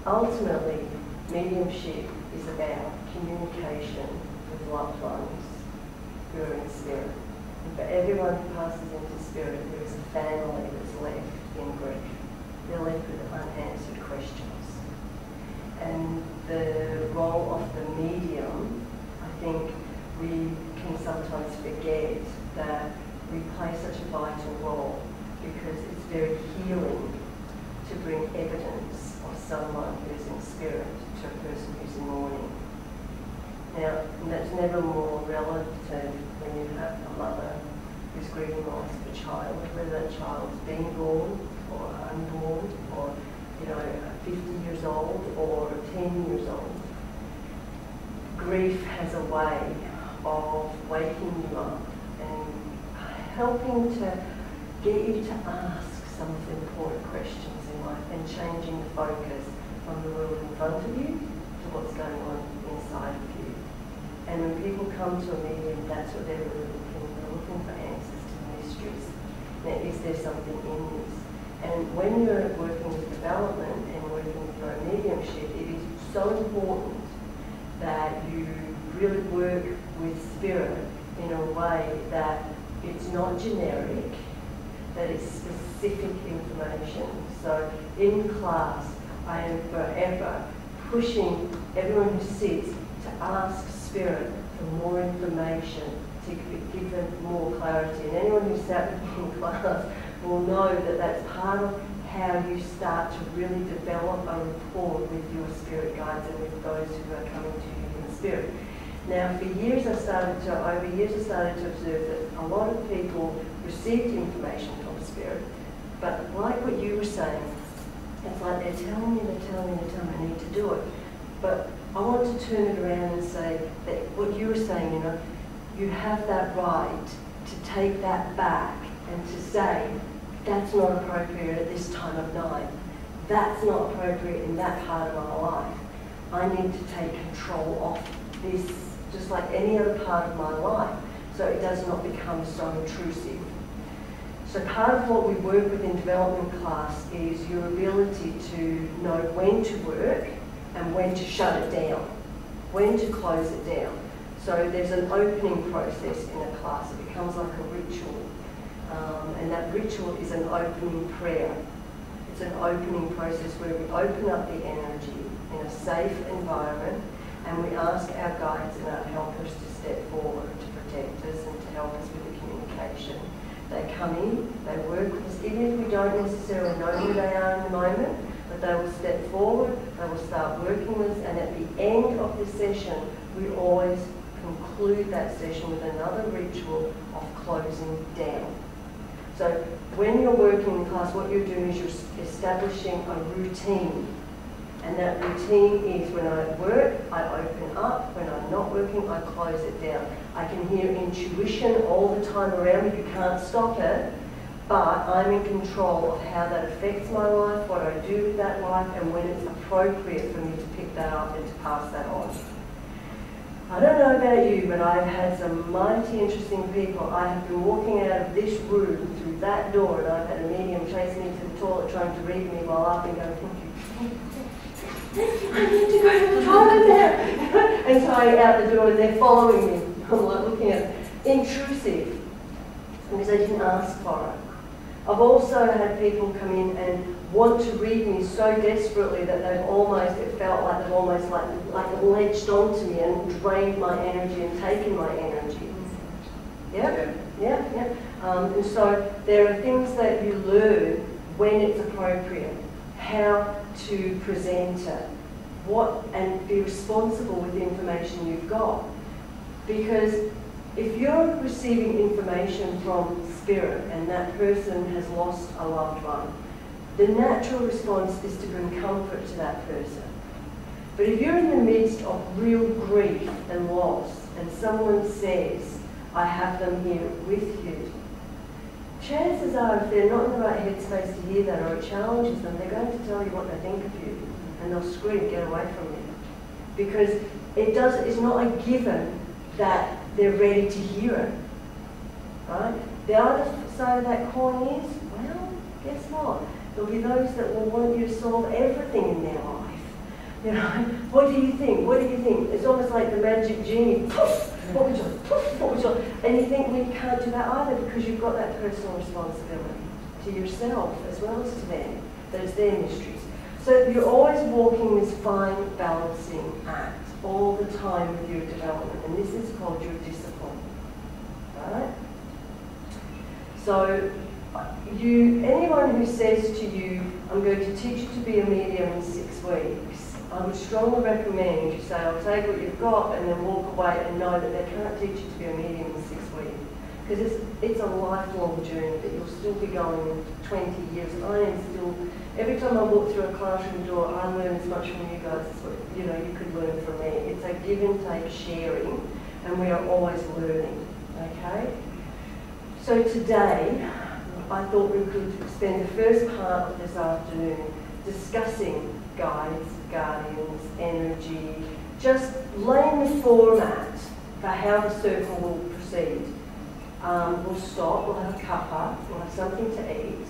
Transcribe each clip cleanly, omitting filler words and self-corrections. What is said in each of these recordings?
ultimately, mediumship is about communication with loved ones who are in spirit. And for everyone who passes into spirit, there is a family that's left in grief. They're left with unanswered questions. And the role of the medium, I think we can sometimes forget that we play such a vital role, because it's very healing to bring evidence of someone who's in spirit to a person who's in mourning. Now, that's never more relative when you have a mother who's grieving loss of a child, whether that child's been born or unborn, or 50 years old or 10 years old. Grief has a way of waking you up and helping to get you to ask some of the important questions in life and changing the focus from the world in front of you to what's going on inside of you. And when people come to a medium, that's what they're really looking for. They're looking for answers to the mysteries. Now, is there something in this? And when you're working with development and working for a mediumship, it is so important that you really work with spirit in a way that it's not generic, that it's specific information. So in class, I am forever pushing everyone who sits to ask spirit for more information, to give them more clarity. And anyone who sat with me in class will know that that's part of how you start to really develop a rapport with your spirit guides and with those who are coming to you in spirit. Now, for years I started to observe that a lot of people received information from spirit, but like what you were saying, it's like they're telling me, I need to do it. But I want to turn it around and say that what you were saying, you have that right to take that back and to say, that's not appropriate at this time of night. That's not appropriate in that part of my life. I need to take control of this, just like any other part of my life, so it does not become so intrusive. So part of what we work with in development class is your ability to know when to work and when to shut it down, when to close it down. So there's an opening process in a class. It becomes like a ritual. And that ritual is an opening prayer. It's an opening process where we open up the energy in a safe environment, and we ask our guides and our helpers to step forward to protect us and to help us with the communication. They come in, they work with us, even if we don't necessarily know who they are in the moment, but they will step forward, they will start working with us, and at the end of the session, we always conclude that session with another ritual of closing down. So when you're working in class, what you're doing is you're establishing a routine. And that routine is when I work, I open up. When I'm not working, I close it down. I can hear intuition all the time around me. You can't stop it. But I'm in control of how that affects my life, what I do with that life, and when it's appropriate for me to pick that up and to pass that on. I don't know about you, but I've had some mighty interesting people. I have been walking out of this room through that door, and I've had a medium chase me to the toilet trying to read me while I've been going, I need to go to the toilet now. And so I out the door and they're following me. I'm like looking at it. Intrusive, because I didn't ask for it. I've also had people come in and want to read me so desperately that it felt like they've almost like ledged onto me and drained my energy and taken my energy. Yeah. And so there are things that you learn when it's appropriate, how to present it, and be responsible with the information you've got. Because if you're receiving information from spirit and that person has lost a loved one, the natural response is to bring comfort to that person. But if you're in the midst of real grief and loss, and someone says, I have them here with you, chances are, if they're not in the right headspace to hear that, or it challenges them, they're going to tell you what they think of you, and they'll scream, get away from you. Because it's not a given that they're ready to hear it, right? The other side of that coin is, well, guess what? There'll be those that will want you to solve everything in their life. You know, what do you think? What do you think? It's almost like the magic genie. Poof! What would you like? Poof! What would you like? And you think, well, you can't do that either because you've got that personal responsibility to yourself as well as to them. Those their mysteries. So you're always walking this fine balancing act all the time with your development, and this is called your discipline. Right? So anyone who says to you, I'm going to teach you to be a medium in 6 weeks, I would strongly recommend you say, I'll take what you've got and then walk away and know that they can't teach you to be a medium in 6 weeks. Because it's a lifelong journey that you'll still be going 20 years. I am still, every time I walk through a classroom door, I learn as much from you guys as what, you could learn from me. It's a give and take sharing, and we are always learning, okay? So today, I thought we could spend the first part of this afternoon discussing guides, guardians, energy, just laying the format for how the circle will proceed. We'll stop, we'll have a cuppa, we'll have something to eat,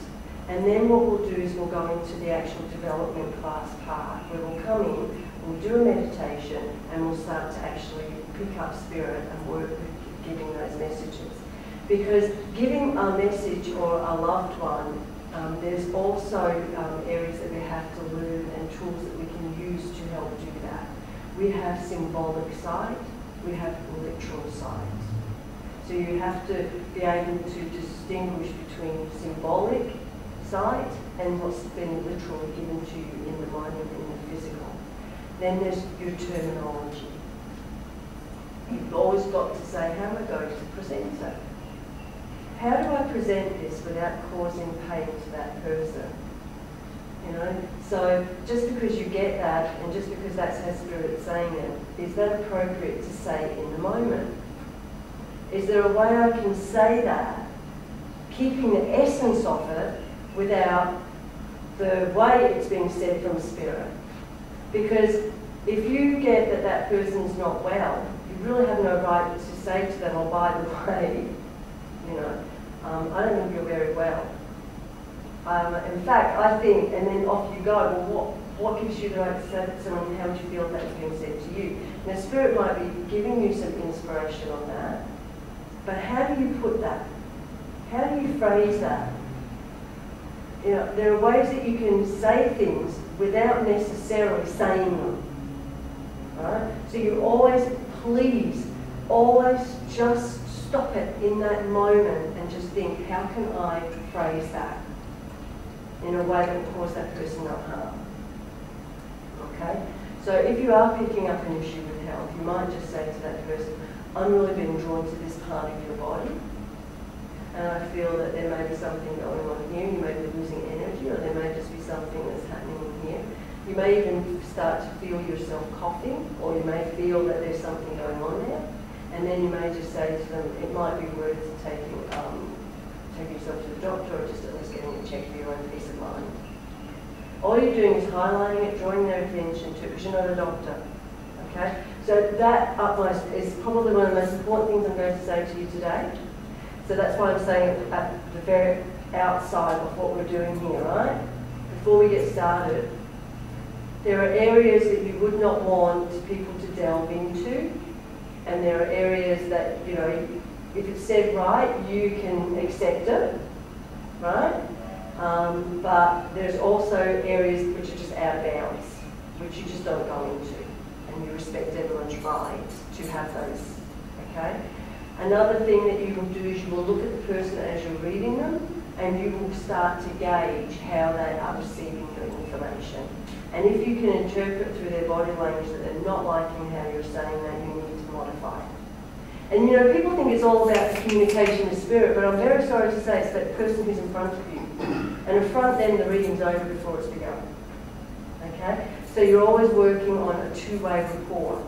and then what we'll do is we'll go into the actual development class part, where we'll come in, we'll do a meditation, and we'll start to actually pick up spirit and work with giving those messages. Because giving a message or a loved one, there's also areas that we have to learn and tools that we can use to help do that. We have symbolic side, we have literal side. So you have to be able to distinguish between symbolic side and what's been literally given to you in the mind and in the physical. Then there's your terminology. You've always got to say, how am I going to present it? How do I present this without causing pain to that person? You know, so just because you get that, and just because that's how Spirit's saying it, is that appropriate to say in the moment? Is there a way I can say that, keeping the essence of it without the way it's being said from Spirit? Because if you get that that person's not well, you really have no right to say to them, oh, by the way, you know, I don't think you're very well. In fact, I think, and then off you go, well, what gives you the right to say that to someone, how would you feel if that's being said to you? Now, Spirit might be giving you some inspiration on that, but how do you put that? How do you phrase that? You know, there are ways that you can say things without necessarily saying them. Right? So you always, please, always just stop it in that moment and just think, how can I phrase that in a way that will cause that person no harm? Okay? So if you are picking up an issue with health, you might just say to that person, I'm really being drawn to this part of your body, and I feel that there may be something going on here. You may be losing energy, or there may just be something that's happening in here. You may even start to feel yourself coughing, or you may feel that there's something going on there. And then you may just say to them, it might be worth taking yourself to the doctor, or just at least getting it checked for your own peace of mind. All you're doing is highlighting it, drawing their attention to it, because you're not a doctor. Okay? So that utmost is probably one of the most important things I'm going to say to you today. So that's why I'm saying it at the very outside of what we're doing here, right? Before we get started, there are areas that you would not want people to delve into, and there are areas that, you know, if it's said right, you can accept it, right? But there's also areas which are just out of bounds, which you just don't go into, and you respect everyone's right to have those, okay? Another thing that you will do is you will look at the person as you're reading them, and you will start to gauge how they are receiving your information. And if you can interpret through their body language that they're not liking how you're saying that, you need to modify it. And you know, people think it's all about communication with Spirit, but I'm very sorry to say it's that person who's in front of you. And in front then the reading's over before it's begun. Okay? So you're always working on a two-way rapport,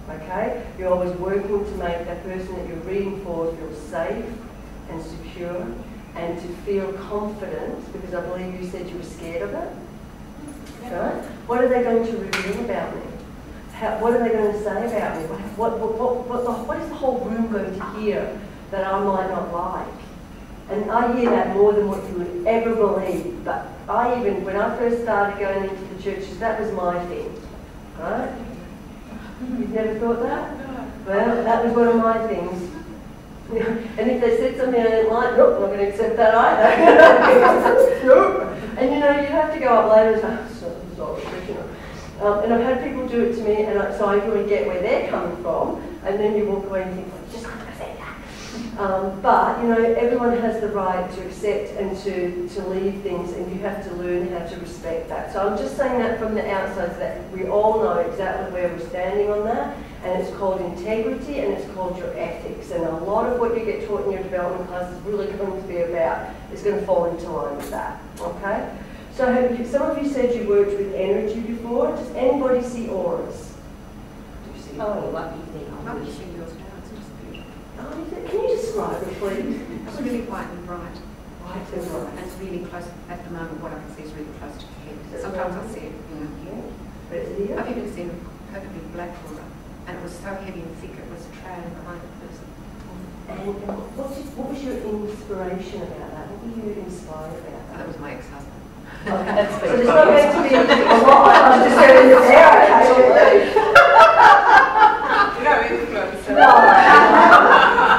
okay? You're always working to make that person that you're reading for feel safe and secure and to feel confident, because I believe you said you were scared of it. Right? What are they going to reveal about me? What are they going to say about me? What is the whole room going to hear that I might not like? And I hear that more than what you would ever believe, but when I first started going into the churches, that was my thing, right? You've never thought that? No. Well, that was one of my things. And if they said something I didn't like, nope, I'm not going to accept that either. Nope. And you have to go up later and say, sorry, and I've had people do it to me, and so I really get where they're coming from, and then you walk away and think, well, just not going to say that. But, everyone has the right to accept and to leave things, and you have to learn how to respect that. So I'm just saying that from the outside, so that we all know exactly where we're standing on that, and it's called integrity, and it's called your ethics. And a lot of what you get taught in your development class is really going to be about, is going to fall into line with that, okay? So some of you said you worked with energy before. Does anybody see auras? Do you see Oh, lucky thing. Lucky see yours now. It's just beautiful. Oh, is it? Can you describe it, please? It's really white and bright. White and bright. And it's really close, at the moment, what I can see is really close to the head. Sometimes I see it, But is it here? I've even seen a perfectly black aura, and it was so heavy and thick, it was trailing behind the person. And what was your inspiration about that? What were you inspired about that? That was my ex-husband. Okay. So there's not going to be a lot. I'm just going to say, No influence. No.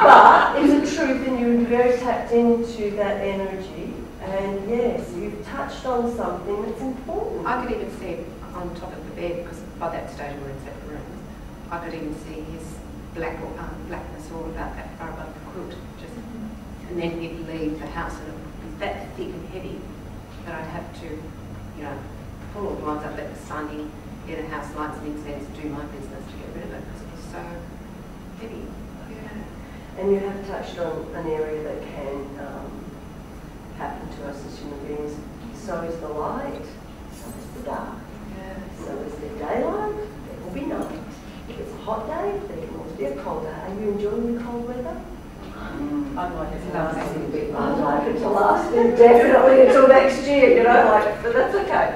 But is it truth, and you're very tapped into that energy, and yes, you've touched on something that's important. I could even see it on top of the bed, because by that stage we were in separate rooms. I could even see his blackness all about that far above the quilt. And then he'd leave the house, and it was that thick and heavy that I'd have to, pull all the blinds up, let the sun in, get a house lights and incense, do my business to get rid of it, because it was so heavy. Yeah. And you have touched on an area that can happen to us as human beings. So is the light, so is the dark. Yeah. So is there daylight, there will be night. If it's a hot day, there can also be a cold day. Are you enjoying the cold weather? I'd like it to last a little bit. I'd like it to last indefinitely until next year, but that's okay.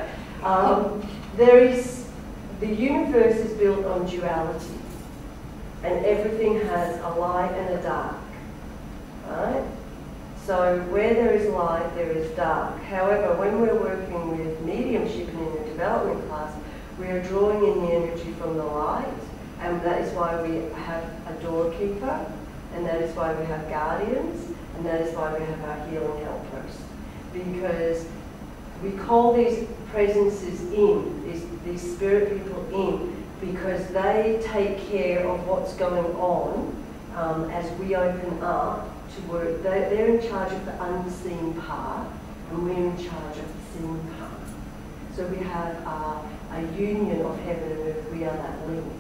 The universe is built on duality, and everything has a light and a dark, right? So where there is light, there is dark. However, when we're working with mediumship and in the development class, we are drawing in the energy from the light, and that is why we have a doorkeeper, and that is why we have guardians, and that is why we have our healing helpers. Because we call these presences in, these spirit people in, because they take care of what's going on as we open up to work. They're in charge of the unseen part, and we're in charge of the seen part. So we have a union of heaven and earth. We are that link.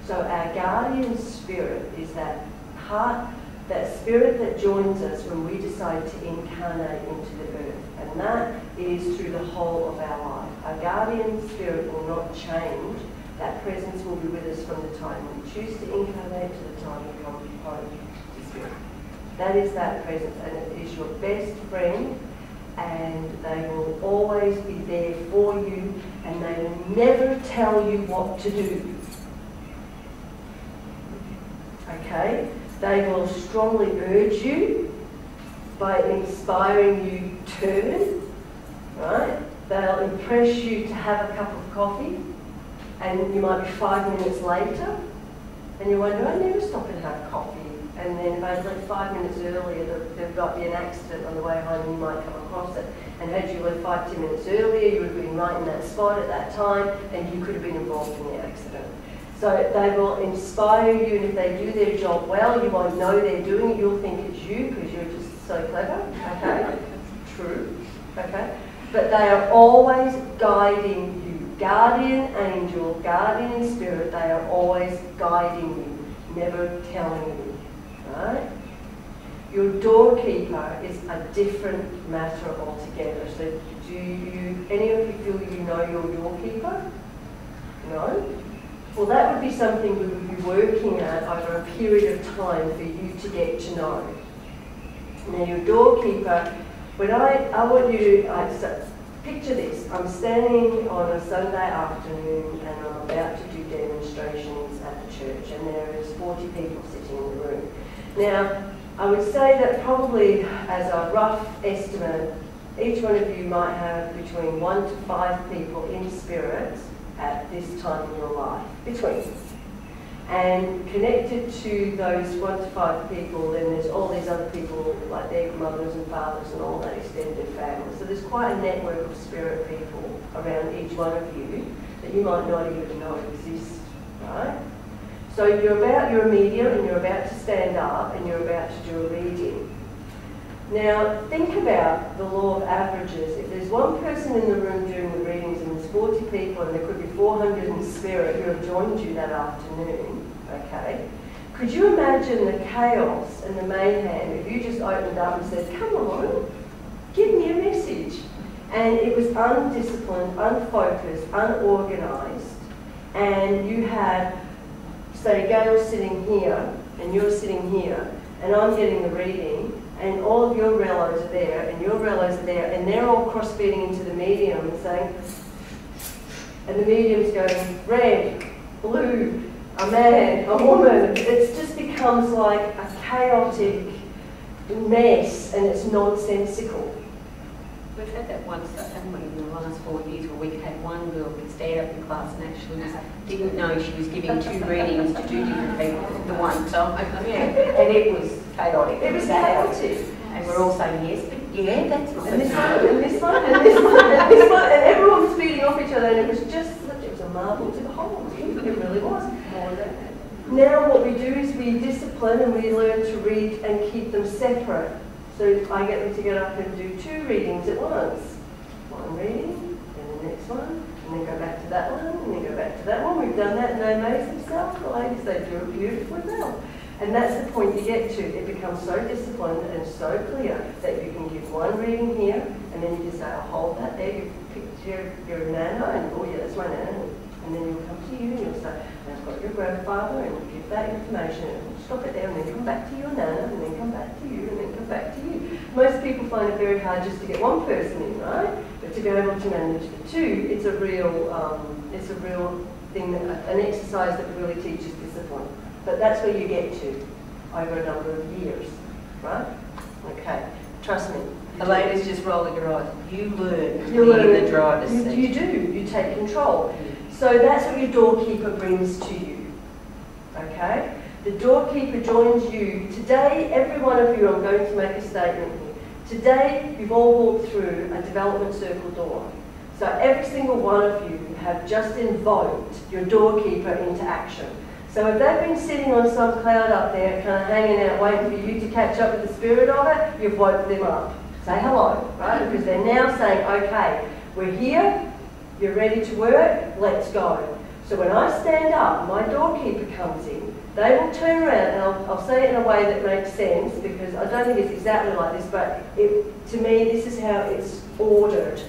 So our guardian spirit is that part, that spirit that joins us when we decide to incarnate into the earth. And that is through the whole of our life. Our guardian spirit will not change. That presence will be with us from the time we choose to incarnate to the time we come home to spirit. That is that presence, and it is your best friend, and they will always be there for you, and they will never tell you what to do. Okay? They will strongly urge you by inspiring you to turn, right? They'll impress you to have a cup of coffee, and you might be 5 minutes later, and you wonder, I never stop and have coffee. And then if I'd left 5 minutes earlier, there might be an accident on the way home, and you might come across it. And had you left 5-10 minutes earlier, you would have been right in that spot at that time, and you could have been involved in the accident. So they will inspire you, and if they do their job well, you won't know they're doing it. You'll think it's you because you're just so clever. Okay? True. Okay? But they are always guiding you. Guardian angel, guardian spirit, they are always guiding you, never telling you. Right? Your doorkeeper is a different matter altogether. So do you, any of you feel you know your doorkeeper? No? Well, that would be something we would be working at over a period of time for you to get to know. Now, your doorkeeper, when I want you to, picture this. I'm standing on a Sunday afternoon and I'm about to do demonstrations at the church, and there is 40 people sitting in the room. Now, I would say that probably as a rough estimate, each one of you might have between 1 to 5 people in spirit at this time in your life, between. And connected to those 1 to 5 people, then there's all these other people, like their mothers and fathers and all that extended family. So there's quite a network of spirit people around each one of you that you might not even know exist, right? So you're a medium and you're about to stand up and you're about to do a reading. Now, think about the law of averages. If there's one person in the room doing the readings and there's 40 people and there could be 400 in spirit who have joined you that afternoon, okay? Could you imagine the chaos and the mayhem if you just opened up and said, come on, give me a message? And it was undisciplined, unfocused, unorganised, and you had, say, Gail sitting here and you're sitting here and I'm getting the reading, and all of your relos are there, and your relos are there, and they're all cross-feeding into the medium and saying, and the medium's going, red, blue, a man, a woman. It just becomes like a chaotic mess, and it's nonsensical. We've had that once, haven't we, in the last 4 years, where we had one girl who'd stand up in class and actually didn't know she was giving 2 readings to 2 different people at the one time. Yeah. And it was chaotic. It was chaotic. And we're all saying yes, but yeah, that's not and this one, and this one, and this one, and this one, and everyone was feeding off each other, and it was just, it was a marvel to behold. It really was. Now what we do is we discipline and we learn to read and keep them separate. So I get them to get up and do 2 readings at once. One reading, and the next one, and then go back to that one, and then go back to that one. We've done that and they amaze themselves. The ladies, they do it beautifully well. And that's the point you get to. It becomes so disciplined and so clear that you can give one reading here, and then you just say, I'll hold that there. You picked your nana, and oh yeah, that's my nana. And then you'll come to you and you'll say, I've got your grandfather, and you give that information, and we'll stop it there, and then come back to your nana, and then come back to you, and then come back to you. Most people find it very hard just to get one person in, right? But to be able to manage the 2, it's a real thing, an exercise that really teaches discipline. But that's where you get to over a number of years, right? Okay, trust me. The ladies just rolling your eyes. You learn. You learn the driver's seat. You do. You take control. So that's what your doorkeeper brings to you. Okay? The doorkeeper joins you. Today, every one of you, I'm going to make a statement here. Today, you've all walked through a development circle door. So every single one of you have just invoked your doorkeeper into action. So if they've been sitting on some cloud up there, kind of hanging out, waiting for you to catch up with the spirit of it, you've woke them up. Say hello, right? Because they're now saying, okay, we're here, you're ready to work, let's go. So when I stand up, my doorkeeper comes in, they will turn around, and I'll say it in a way that makes sense, because I don't think it's exactly like this, but to me, this is how it's ordered.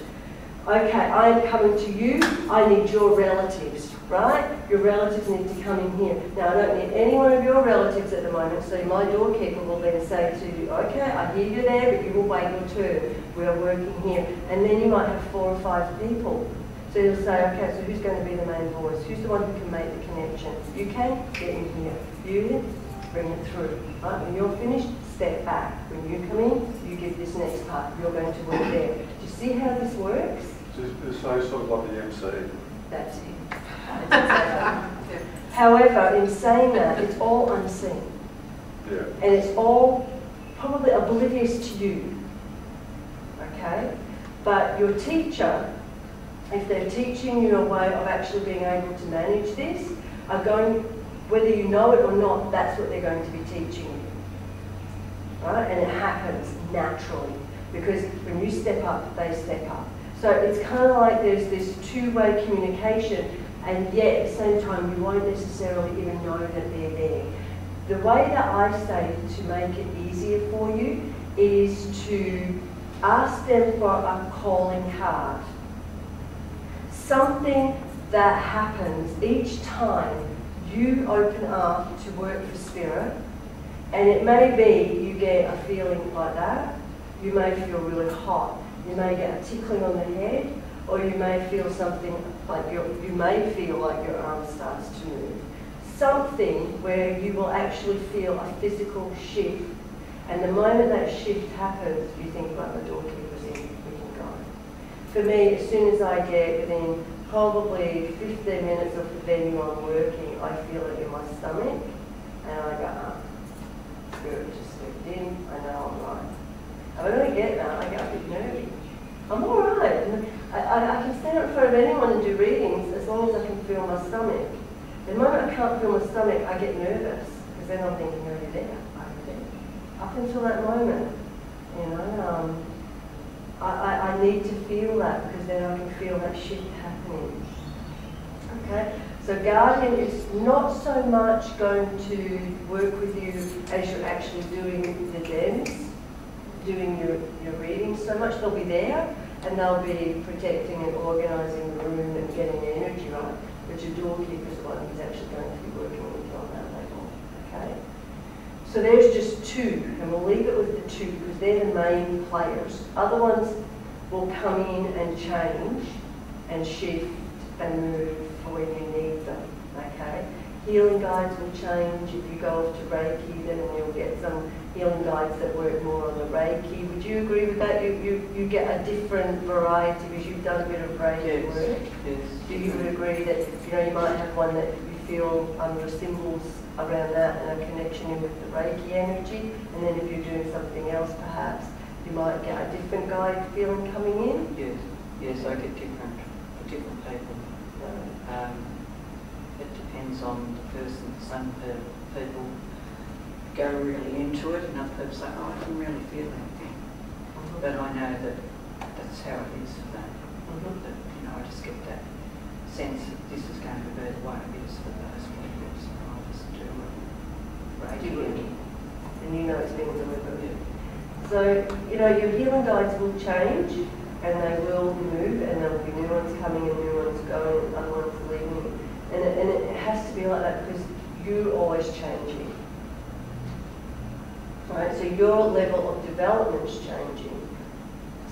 Okay, I'm coming to you, I need your relatives. Right? Your relatives need to come in here. Now, I don't need any one of your relatives at the moment, so my doorkeeper will then say to you, okay, I hear you there, but you will wait your turn. We are working here. And then you might have 4 or 5 people. So you'll say, okay, so who's going to be the main voice? Who's the one who can make the connection? You can, get in here. You bring it through. Right? When you're finished, step back. When you come in, you give this next part. You're going to work there. Do you see how this works? It's sort of like the MC. That's it. However, in saying that, it's all unseen. Yeah. And it's all probably oblivious to you. Okay? But your teacher, if they're teaching you a way of actually being able to manage this, are going, whether you know it or not, that's what they're going to be teaching you. Right? And it happens naturally. Because when you step up, they step up. So it's kind of like there's this two-way communication, and yet at the same time you won't necessarily even know that they're there. The way that I say to make it easier for you is to ask them for a calling card. Something that happens each time you open up to work for Spirit, and it may be you get a feeling like that, you may feel really hot, you may get a tickling on the head, or you may feel something like you may feel like your arm starts to move. Something where you will actually feel a physical shift, and the moment that shift happens, you think, right, the doorkeeper's in, we for me, as soon as I get within probably 15 minutes of the venue I'm working, I feel it in my stomach, and I go, spirit just stepped in, I know I'm right. And when I get that, I get a bit nervy. I'm all right. I can stand up in front of anyone and do readings as long as I can feel my stomach. The moment I can't feel my stomach, I get nervous, because then I'm thinking, oh, you're there. Up until that moment, you know, I need to feel that, because then I can feel that shift happening. Okay, so Guardian is not so much going to work with you as you're actually doing the dens, doing your readings so much. They'll be there, and they'll be protecting and organising the room and getting the energy right. But your doorkeeper is the one who's actually going to be working with you on that level. Okay? So there's just two, and we'll leave it with the two because they're the main players. Other ones will come in and change and shift and move for when you need them. Okay? Healing guides will change. If you go off to Reiki, then you'll get some healing guides that work more on the Reiki. Would you agree with that? You get a different variety because you've done a bit of Reiki work. Yes. Do you would agree that you might have one that you feel your symbols around that and a connection in with the Reiki energy, and then if you're doing something else perhaps you might get a different guide feeling coming in? Yes, I get different for different people. It depends on the person. Some people go really into it, and other people say, oh, I didn't really feel anything. But I know that that's how it is for them. That, I just get that sense that this is going to be the way it is for those people, so I just do it. And you know it's being delivered. So, your healing guides will change, and they will move, and there will be new ones coming and new ones going, and other ones leaving. And it has to be like that because you're always changing. Right? So your level of development's changing.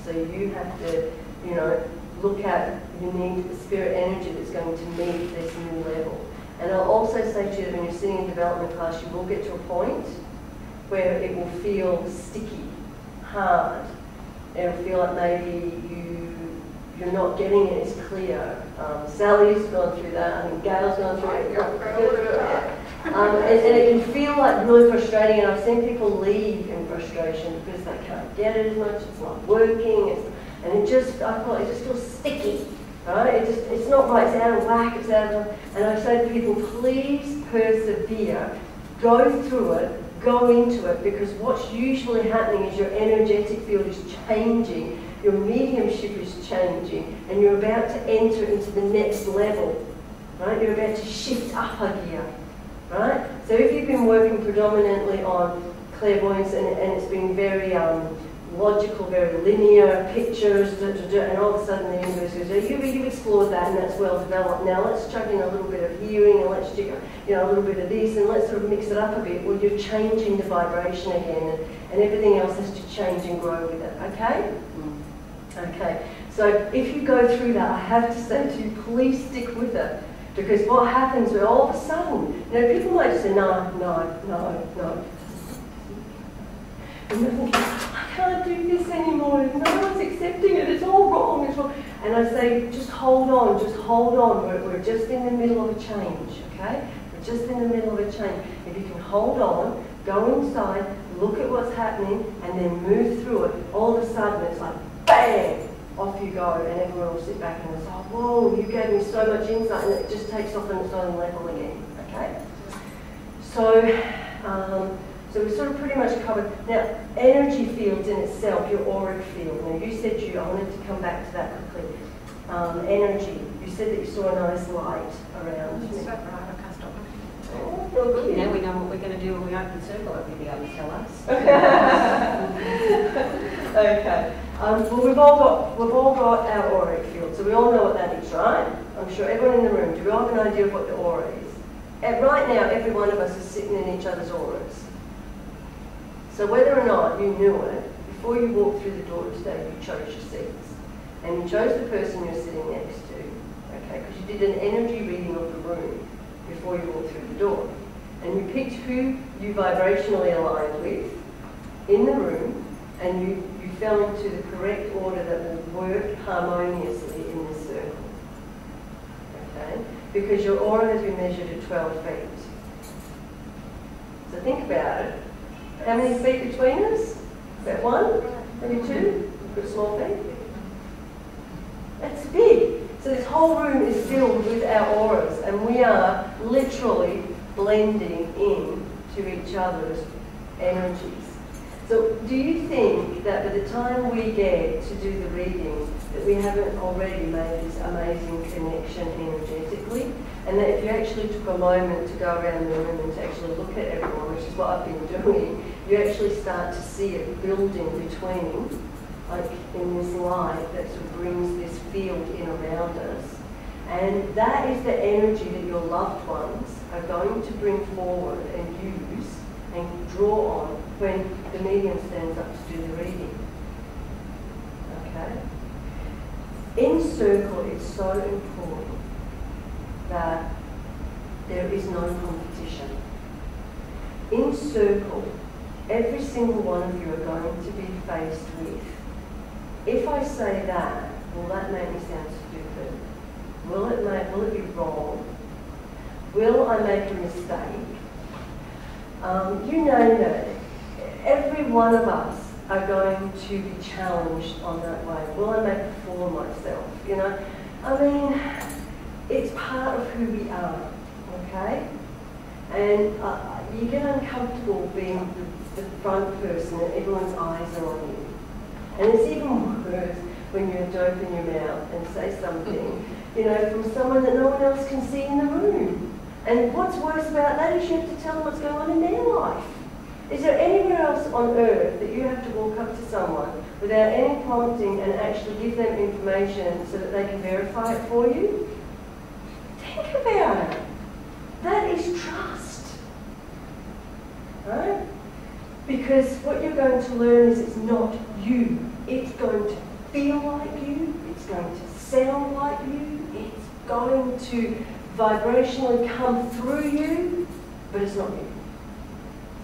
So you have to, look at, you need a spirit energy that's going to meet this new level. And I'll also say to you that when you're sitting in development class, you will get to a point where it will feel sticky, hard. It'll feel like maybe you're not getting it as clear. Sally's gone through that, I think Gail's gone through it. And it can feel like really frustrating, and I've seen people leave in frustration because they can't get it as much, it's not working, and I thought it just feels sticky, right? It's not right, it's out of whack, it's out of, and I say to people, please persevere, go through it, go into it, because what's usually happening is your energetic field is changing, your mediumship is changing, and you're about to enter into the next level, right? You're about to shift up a gear, right? So if you've been working predominantly on clairvoyance and it's been very logical, very linear pictures, and all of a sudden the universe goes, you've explored that and that's well developed. Now let's chuck in a little bit of hearing and let's do a little bit of this and let's sort of mix it up a bit. Well, you're changing the vibration again, and everything else has to change and grow with it. Okay? Okay. So if you go through that, I have to say to you, please stick with it. Because what happens is all of a sudden, people might say, no. And they're thinking, I can't do this anymore, no one's accepting it, it's all wrong, it's wrong. And I say, just hold on, we're just in the middle of a change, okay? We're just in the middle of a change. If you can hold on, go inside, look at what's happening, and then move through it, all of a sudden it's like, bang! Off you go, and everyone will sit back and say, oh, whoa, you gave me so much insight, and it just takes off on its own level again, okay? So we sort of pretty much covered. Now, energy fields in itself, your auric field. Now, you said I wanted to come back to that quickly. Energy, you said that you saw a nice light around. That's right, I can't stop it. Oh, feel good. Now we know what we're going to do when we open circle, if you'll be able to tell us. Okay. Well, we've all got our auric field, so we all know what that is, right? I'm sure everyone in the room, do we all have an idea of what the aura is? Right now, every one of us is sitting in each other's auras. So whether or not you knew it, before you walked through the door today, you chose your seats. And you chose the person you're sitting next to, okay? Because you did an energy reading of the room before you walked through the door. And you picked who you vibrationally aligned with in the room, and you fell into the correct order that will work harmoniously in this circle. Okay? Because your aura has been measured at 12 feet. So think about it. How many feet between us? About 1? Maybe 2? Good small feet? That's big. So this whole room is filled with our auras, and we are literally blending in to each other's energies. So do you think that by the time we get to do the reading, that we haven't already made this amazing connection energetically? And that if you actually took a moment to go around the room and to actually look at everyone, which is what I've been doing, you actually start to see it building between, like in this light that sort of brings this field in around us. And that is the energy that your loved ones are going to bring forward and use and draw on when the medium stands up to do the reading. Okay? In circle, it's so important that there is no competition. In circle, every single one of you are going to be faced with, if I say that, will that make me sound stupid? Will it be wrong? Will I make a mistake? You name it. Every one of us are going to be challenged on that way. Will I make a fool of myself? You know, I mean, it's part of who we are, okay? And you get uncomfortable being the front person and everyone's eyes are on you. And it's even worse when you have dope in your mouth and say something, you know, from someone that no one else can see in the room. And what's worse about that is you have to tell them what's going on in their life. Is there anywhere else on earth that you have to walk up to someone without any prompting and actually give them information so that they can verify it for you? Think about it. That is trust. Right? Because what you're going to learn is it's not you. It's going to feel like you. It's going to sound like you. It's going to vibrationally come through you, but it's not you.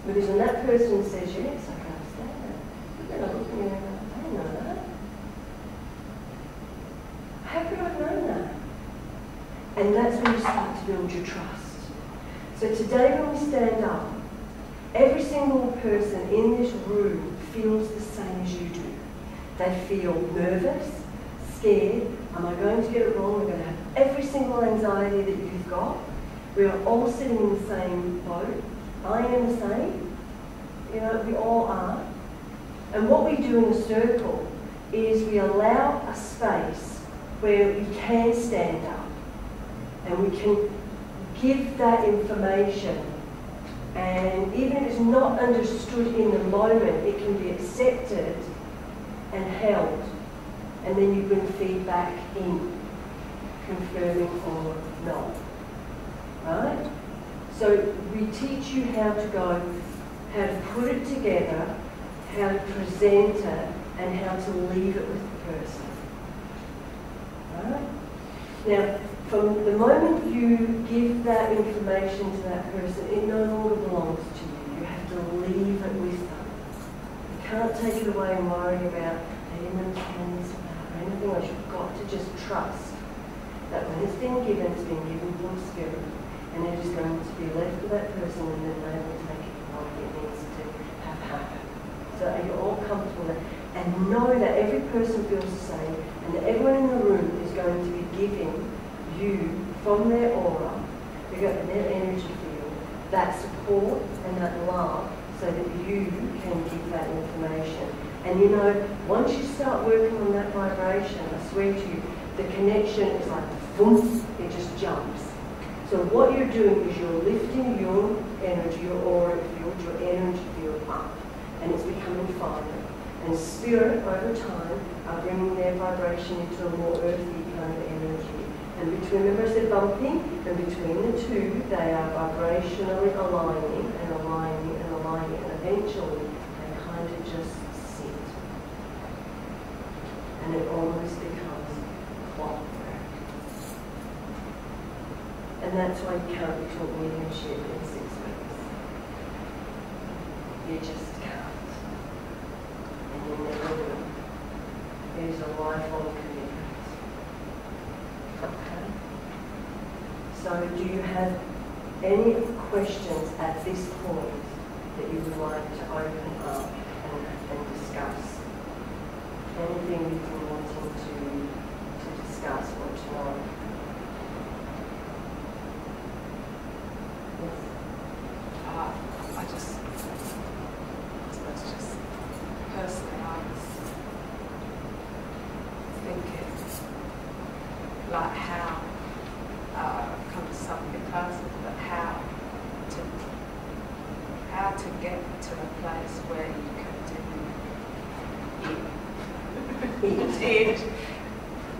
Because when that person says, yes, I can understand that, they're not looking at you, I didn't know that. How could I have known that? And that's when you start to build your trust. So today when we stand up, every single person in this room feels the same as you do. They feel nervous, scared. Am I going to get it wrong? We're going to have every single anxiety that you've got. We are all sitting in the same boat. I am the same. You know, we all are. And what we do in a circle is we allow a space where we can stand up and we can give that information. And even if it's not understood in the moment, it can be accepted and held. And then you bring feedback in, confirming or not. Right? So we teach you how to go, how to put it together, how to present it, and how to leave it with the person. Right? Now, from the moment you give that information to that person, it no longer belongs to you. You have to leave it with them. You can't take it away and worry about, they didn't understand this or anything else. You've got to just trust that when it's been given from Spirit, and it is going to be left with that person, and then they will take it the way it needs to have happen. So are you all comfortable with that? And know that every person feels the same, and that everyone in the room is going to be giving you, from their aura, their energy field, that support and that love, so that you can give that information. And you know, once you start working on that vibration, I swear to you, the connection is like boom, it just jumps. So what you're doing is you're lifting your energy, your aura field, your energy field up, and it's becoming finer. And Spirit, over time, are bringing their vibration into a more earthy kind of energy. And between, remember I said bumping, and between the two, they are vibrationally aligning and aligning and aligning, and eventually they kind of just sit. And it almost becomes clockwork. And that's why you can't be taught mediumship in 6 weeks. You just can't. And you never will. these are lifelong commitments. Okay. So do you have any questions at this point that you would like to open up and discuss? Anything you've been wanting to discuss or to know? Yes. I suppose just personally I was thinking like how, come to something personal, but how to get to a place where you can do it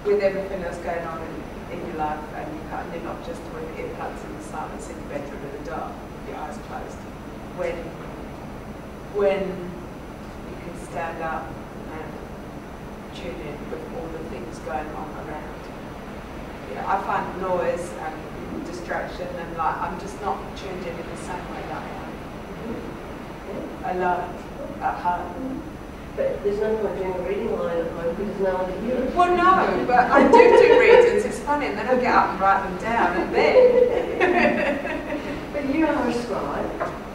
with everything that's going on in your life, and you're not just with earplugs in the silence in your bedroom in the dark, with your eyes closed. When you can stand up and tune in with all the things going on around. Yeah, I find noise and distraction, and like I'm just not tuned in the same way that I am alone at home. But there's no point doing a reading alone at home because no one can hear it. Well, no, but I do readings. It's funny, and then I get up and write them down, and then. But you are a scribe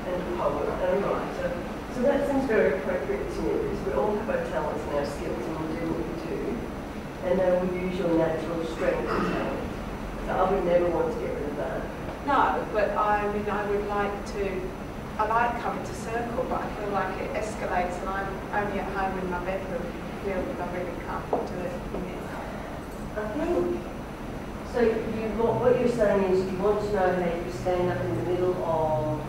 and a poet and a writer, so that seems very appropriate to me because we all have our talents and our skills, and we do what we do, and then we use your natural strength and talent. So I would never want to get rid of that. No, but I mean, I would like to. I like coming to circle, but I feel like it escalates, and I'm only at home in my bedroom. I feel that I really can't do it in it. I think so. What you're saying is you want to know how you stand up in the middle of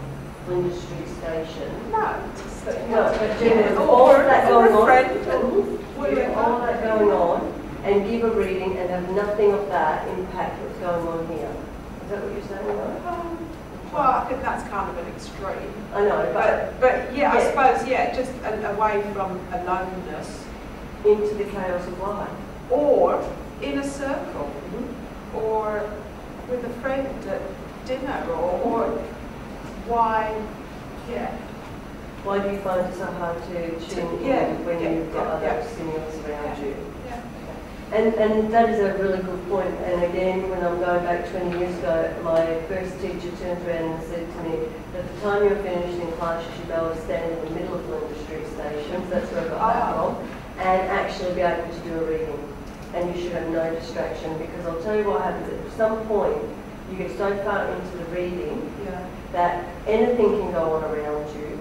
Flinders Street Station. No, just But all that going on, all that going on, and give a reading and have nothing of that impact what's going on here. Is that what you're saying, right? Well, I think that's kind of an extreme. I know, but yeah, I suppose, yeah, just away from aloneness. Into the chaos of life. Or in a circle. Or with a friend at dinner, or why, yeah. Why do you find it so hard to tune in when you've got other stimulus around you? Yeah. And that is a really good point. And again, when I'm going back 20 years ago, my first teacher turned around and said to me, at the time you're finished in class, you should be able to stand in the middle of Flinders Street Station, so that's where I got that from, and actually be able to do a reading. And you should have no distraction, because I'll tell you what happens. At some point, you get so far into the reading that anything can go on around you.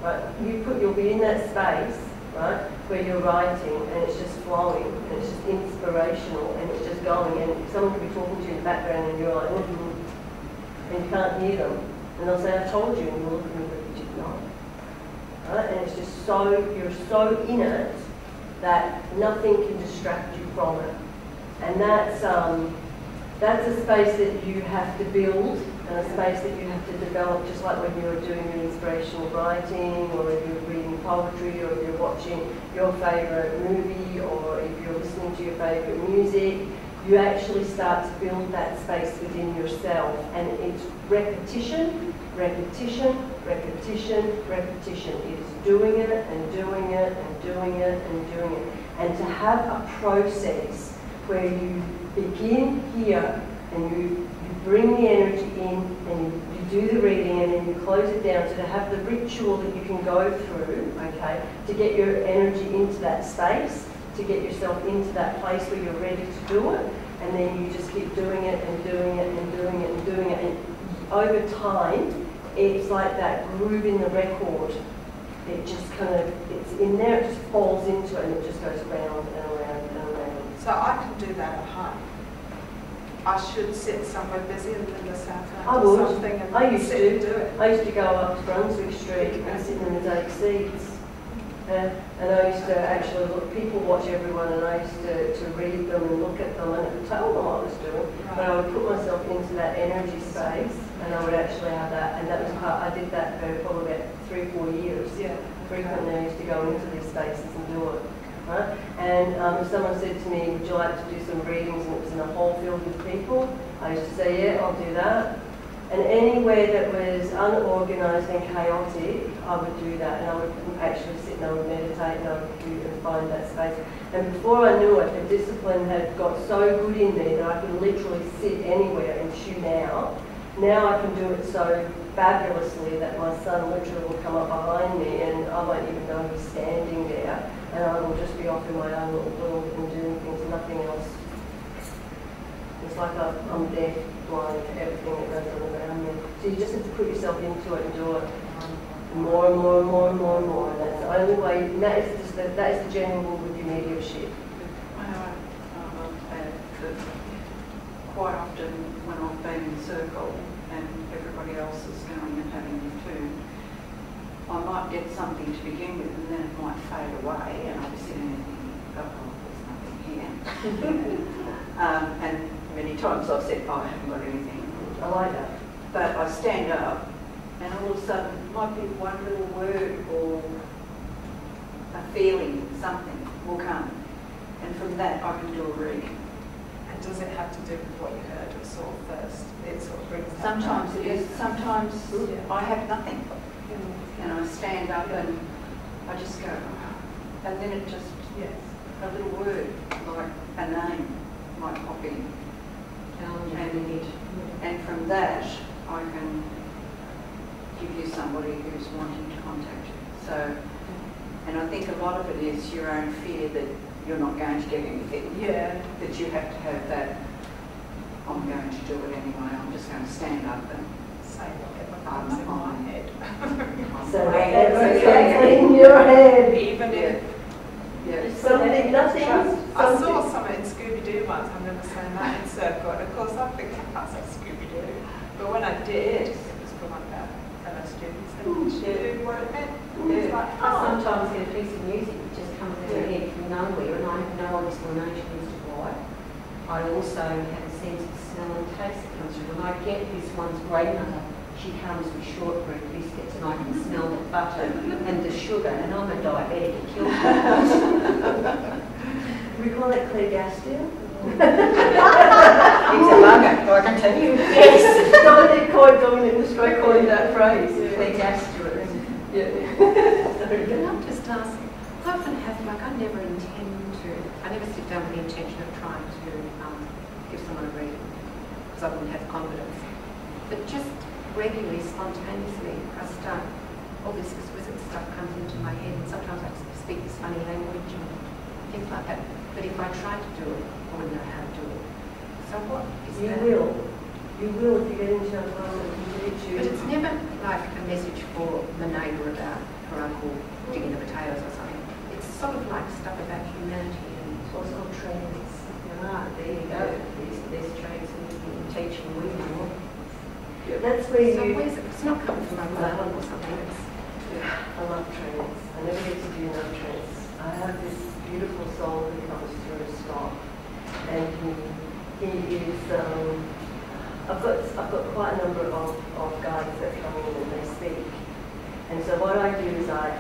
Right? You'll be in that space, right, where you're writing and it's just flowing and it's just inspirational and it's just going, and someone could be talking to you in the background and you're like, and you can't hear them. And they'll say, I told you, and you look at me but you did not. Right? And it's just so, you're so in it that nothing can distract you from it. And that's a space that you have to build, and a space that you have to develop, just like when you're doing your inspirational writing, or if you're reading poetry, or if you're watching your favourite movie, or if you're listening to your favourite music. You actually start to build that space within yourself, and it's repetition, repetition, repetition, repetition. It's doing it and doing it and doing it and doing it. And to have a process where you begin here and you bring the energy in and you do the reading and then you close it down, so to have the ritual that you can go through, okay, to get your energy into that space, to get yourself into that place where you're ready to do it, and then you just keep doing it and doing it and doing it and doing it, and over time it's like that groove in the record. It just kind of, it's in there, it just falls into it and it just goes round and around and around. So I can do that at home. I should sit somewhere busy in the South End or something and I used sit to. and do it. I used to go up to Brunswick Street and sit in the take seats. And I used to actually look, people watch everyone, and I used to read them and look at them and tell them what I was doing. Right. But I would put myself into that energy space, and I would actually have that, and that was part, I did that for probably about 3 or 4 years. Yeah. Frequently I used to go into these spaces and do it. Right? And if someone said to me, would you like to do some readings, and it was in a hall filled with people, I used to say, yeah, I'll do that. And anywhere that was unorganised and chaotic, I would do that, and I would actually sit and I would meditate and I would do and find that space. And before I knew it, the discipline had got so good in me that I could literally sit anywhere and tune out. Now I can do it so fabulously that my son literally will come up behind me and I won't even know he's standing there, and I will just be off in my own little world and doing things, nothing else. It's like I'm deaf, blind to everything that goes on around me. So you just have to put yourself into it and do it more and more and more and more and more. And that's the only way, and that is the general rule with your mediumship. Quite often when I've been in a circle and everybody else is going and having a turn, I might get something to begin with and then it might fade away and I'll be sitting there thinking, oh, there's nothing here. And many times I've said, oh, I haven't got anything. I like that. But I stand up and all of a sudden it might be one little word or a feeling, something will come. And from that I can do a reading. And does it have to do with what you heard or saw first? It sort of brings that Sometimes back. it is, sometimes Yeah. I have nothing. And I stand up and I just go, oh. And then it just, Yes. a little word, like a name, might pop in. And from that, I can give you somebody who's wanting to contact you. So, and I think a lot of it is your own fear that you're not going to get anything. Yeah. That you have to have that, I'm going to do it anyway, I'm just going to stand up and Say whatever comes in my head. So that's exactly in your head. Even if Something, nothing. I saw someone in Scooby-Doo once, I remember saying that in circle, and of course I think I can't say Scooby-Doo, but when I did, it was for one of our fellow students, and she knew what it meant. It was like, I sometimes get a piece of music that just comes in my head from nowhere and I have no explanation as to why. I also have a sense of smell and taste that comes through. When I get this one's grandmother, she comes with shortbread biscuits and I can smell the butter and the sugar, and I'm a diabetic, it kills me. We call it Cleargastia. It's a bugger, I can tell you. Yes, Dominic the stroke coined that phrase. Cleargastia. Yeah. Can I just ask, I often have, like, I never sit down with the intention of trying to give someone a reading, because I wouldn't have confidence. But just regularly, spontaneously, I start, all this exquisite stuff comes into my head, and sometimes I speak this funny language and things like that. But if I tried to do it, I wouldn't know how to do it. So what is You that? will. You will if you get into a moment and you do. But it's never like a message for the neighbour about her uncle digging the potatoes or something. It's sort of like stuff about humanity and What's called trends. There you go. There's trades and you can teach and we know. That's where so you. where's it? It's not coming from my blood or something. It's, I love trends. I never get to do enough trends. I have this beautiful soul who comes through Scott, and he is. I've got quite a number of guides that come in and they speak, and so what I do is I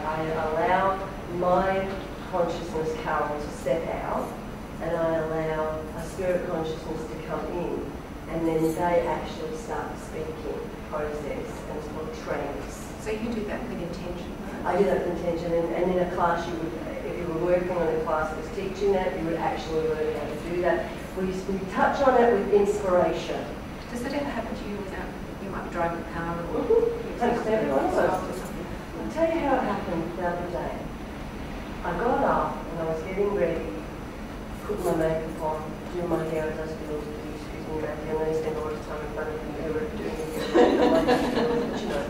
allow my consciousness, Carol, to step out, and I allow a spirit consciousness to come in, and then they actually start the speaking process, and it's called trance. so you do that with intention? I do that with intention, and in a class you would, if you were working on a class that was teaching that, you would actually learn how to do that. We touch on it with inspiration. Does it ever happen to you without, you might be driving a car or Thanks to everyone else. or something? I'll tell you how it happened the other day. I got up and I was getting ready, put my makeup on, do my hair as I still do, excuse me, Matthew, and they spend a lot of time in front of the mirror doing it, but you know.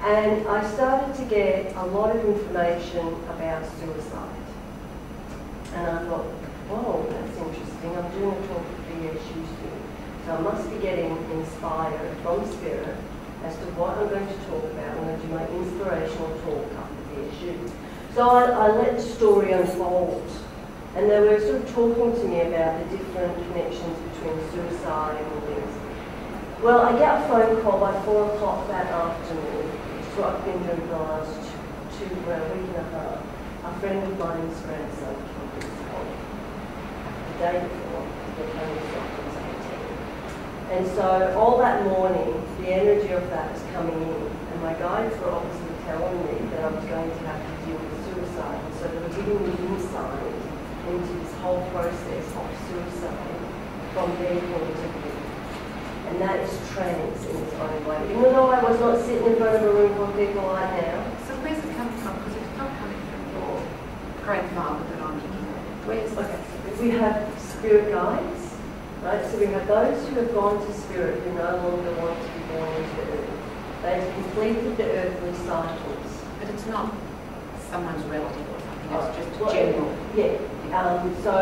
And I started to get a lot of information about suicide. And I thought, whoa, that's interesting. I'm doing a talk at BSU soon. So I must be getting inspired from Spirit as to what I'm going to talk about. I'm going to do my inspirational talk up at BSU. So I let the story unfold. And they were sort of talking to me about the different connections between suicide and things. Well, I get a phone call by 4 o'clock that afternoon. It's what I've been doing for the last week and a half. A friend of mine's grandson killed himself. The day before, the family was 18. And so all that morning, the energy of that was coming in, and my guides were obviously telling me that I was going to have to deal with suicide. And so they were giving me insight into this whole process of suicide from their point of view. And that is trance in its own way. Even though I was not sitting in front of a room full of people like now. So where's it coming from? Because it's not coming from your grandfather that I'm looking at. Where's Okay, we have spirit guides, right? So we have those who have gone to spirit who no longer want to be born into the earth. They've completed the earthly cycles. But it's not someone's relative or something, it's just Well, general. Yeah. So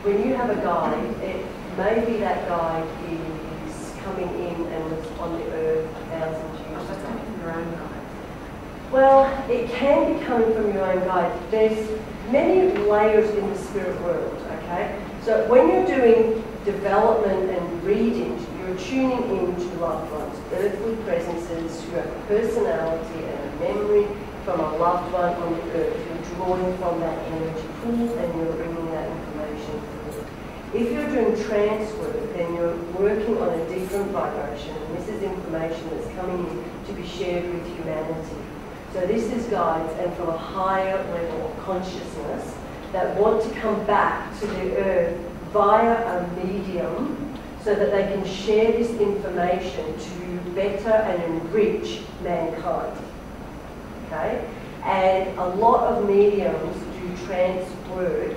when you have a guide, maybe that guide is coming in and was on the earth 1,000 years That's coming ago. from your own guide. Well, it can be coming from your own guide. There's many layers in the spirit world, okay? So when you're doing development and readings, you're tuning into loved ones, earthly presences who have a personality and a memory from a loved one on the earth. You're drawing from that energy pool and you're bringing that information forward. If you're doing trance work, then you're working on a different vibration, and this is information that's coming in to be shared with humanity. So this is guides and from a higher level of consciousness that want to come back to the earth via a medium so that they can share this information to better and enrich mankind. Okay? And a lot of mediums do trance work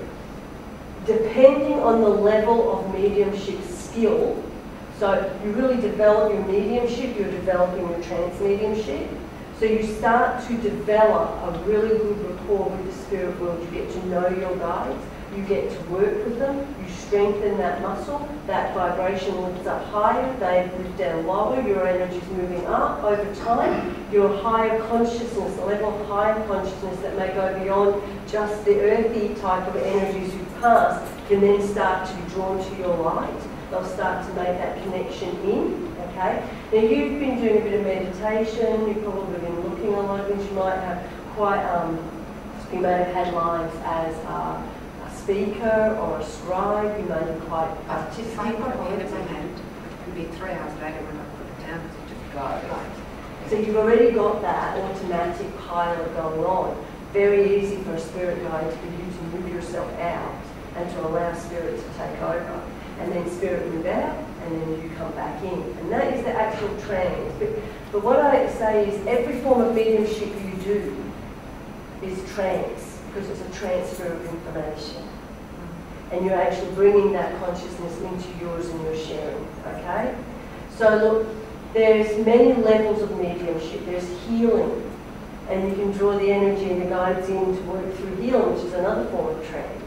depending on the level of mediumship skill. So you really develop your mediumship, you're developing your trance mediumship. So you start to develop a really good rapport with the spirit world. You get to know your guides, you get to work with them, you strengthen that muscle, that vibration lifts up higher, they lift down lower, your energy's moving up over time. Your higher consciousness, a level of higher consciousness that may go beyond just the earthy type of energies you've passed, can then start to be drawn to your light. They'll start to make that connection in, okay? Now you've been doing a bit of meditation, you've probably been looking a lot of things, you might have quite, you may have had lives as a speaker or a scribe, you may be quite artistic. If I've got it in my hand, it can be 3 hours later when I put it down, it's just go. So you've already got that automatic pilot going on. Very easy for a spirit guide for you to move yourself out and to allow spirit to take over. And then spirit move out, and then you come back in. And that is the actual trance. But what I say is every form of mediumship you do is trance, because it's a transfer of information. And you're actually bringing that consciousness into yours and you're sharing, okay? So look, there's many levels of mediumship. There's healing, and you can draw the energy and the guides in to work through healing, which is another form of trance,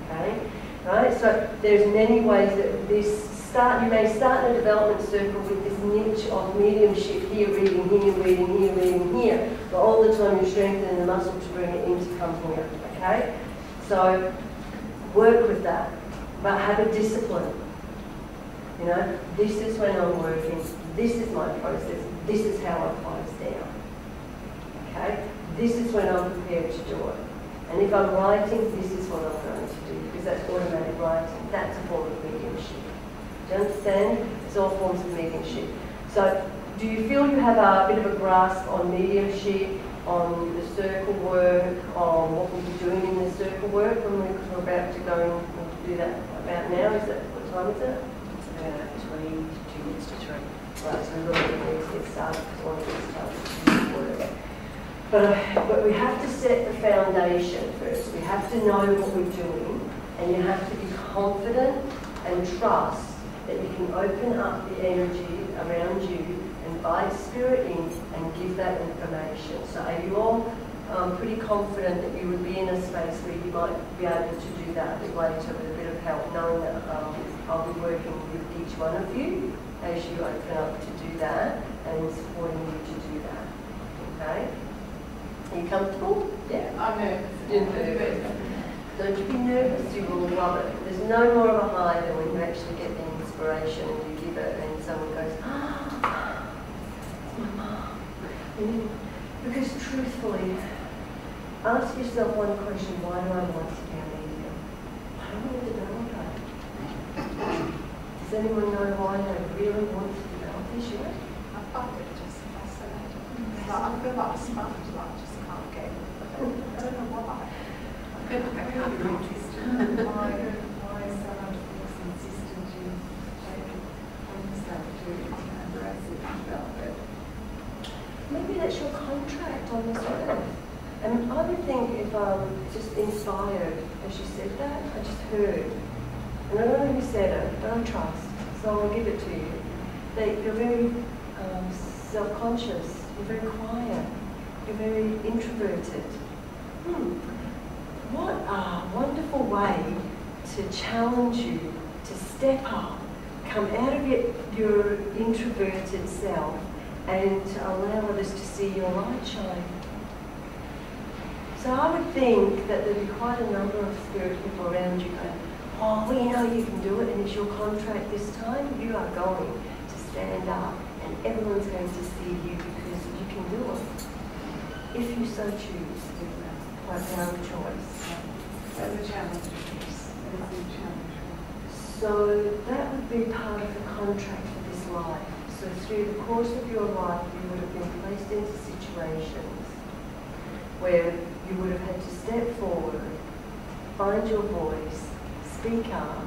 okay? Right? So there's many ways that you may start in a development circle with this niche of mediumship here, reading here, reading here, reading here, but all the time you're strengthening the muscle to bring it in to come here, okay? So work with that, but have a discipline. You know, this is when I'm working, this is my process, this is how I close down, okay? This is when I'm prepared to do it. And if I'm writing, this is what I'm going to do, because that's automatic writing. That's a form of mediumship. Do you understand? It's all forms of mediumship. So do you feel you have a bit of a grasp on mediumship, on the circle work, on what we'll be doing in the circle work when we're about to go and do that about now? Is that, what time is it? It's about 22 minutes to 3. Right, so we're really going to get started because one of these started work. But we have to set the foundation first. We have to know what we're doing, and you have to be confident and trust that you can open up the energy around you, invite spirit in, and give that information. So are you all pretty confident that you would be in a space where you might be able to do that a bit later with a bit of help, knowing that I'll be working with each one of you as you open up to do that and supporting you to do that. Okay? Are you comfortable? Yeah. I'm nervous. You're nervous. Don't you be nervous, you will love it. There's no more of a high than when you actually get the inspiration and you give it and someone goes, ah, it's my mom. Because truthfully, ask yourself one question, why do I want to be a medium? Why do I want to develop that? Does anyone know why they really want to develop this yet? I find it just fascinating. Like, I feel like a sponge, like, just can't get it. I don't know why. I feel like I can't notice. Why someone feels insistent you take on stuff to embrace it and develop it? Maybe that's your contract on this earth. And I would think if I'm just inspired, as you said that, I just heard. And I don't know who said it, but I trust, so I'll give it to you. That you're very self-conscious, you're very quiet, you're very introverted. What a wonderful way to challenge you to step up, come out of your introverted self and to allow others to see your light shine. So I would think that there'd be quite a number of spirit people around you going, oh, we know you can do it and it's your contract this time. You are going to stand up and everyone's going to see you because you can do it. If you so choose, by power of choice. So the challenge is, what is the challenge? So that would be part of the contract for this life. So through the course of your life, you would have been placed into situations where you would have had to step forward, find your voice, speak up,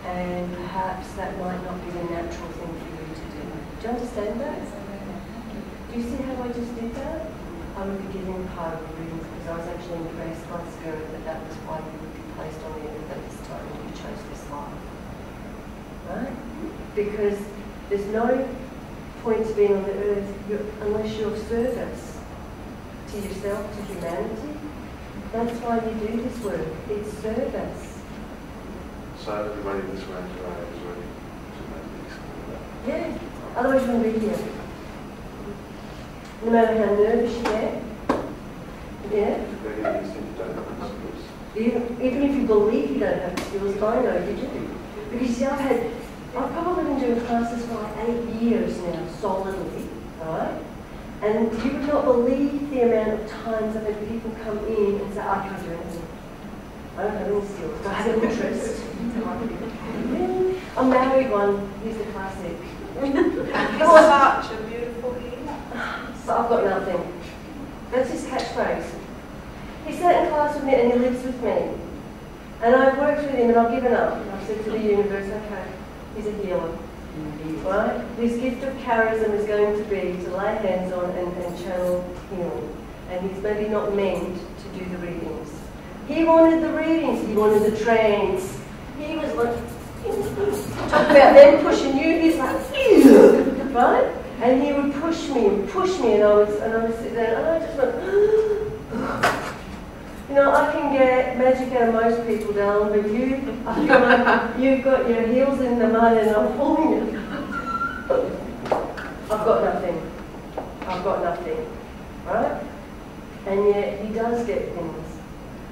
and perhaps that might not be the natural thing for you to do. Do you understand that? Do you see how I just did that? I would be giving part of the reading because I was actually impressed by Spirit that was why you would be placed on the earth at this time when you chose this life. Right? Because there's no point to being on the earth unless you're of service to yourself, to humanity. That's why you do this work. It's service. So everybody that's around today is ready to make this all that. Yeah. Otherwise you wouldn't be here. No matter how nervous you get. Yeah. Very easy to don't have the skills. Even if you believe you don't have the skills, I know you do. Because you see, I've probably been doing classes for like 8 years now, solidly, right? And you would not believe the amount of times I've had people come in and say, I can't do anything. I don't have any skills, but I have an interest. Really? I married one, he's the classic. He's such a beautiful healer. But I've got nothing. That's his catchphrase. He sat in class with me and he lives with me. And I've worked with him and I've given up. I've said to the universe, okay, he's a healer. Right? His gift of charism is going to be to lay hands on and channel healing. And he's maybe not meant to do the readings. He wanted the readings, he wanted the trance. He was like, talk about them pushing you, he's like, ew, right? And he would push me, and I would sit there, and I just went, you know, I can get magic out of most people, darling, but you, I feel like you've got your heels in the mud and I'm pulling you. I've got nothing, right? And yet he does get things.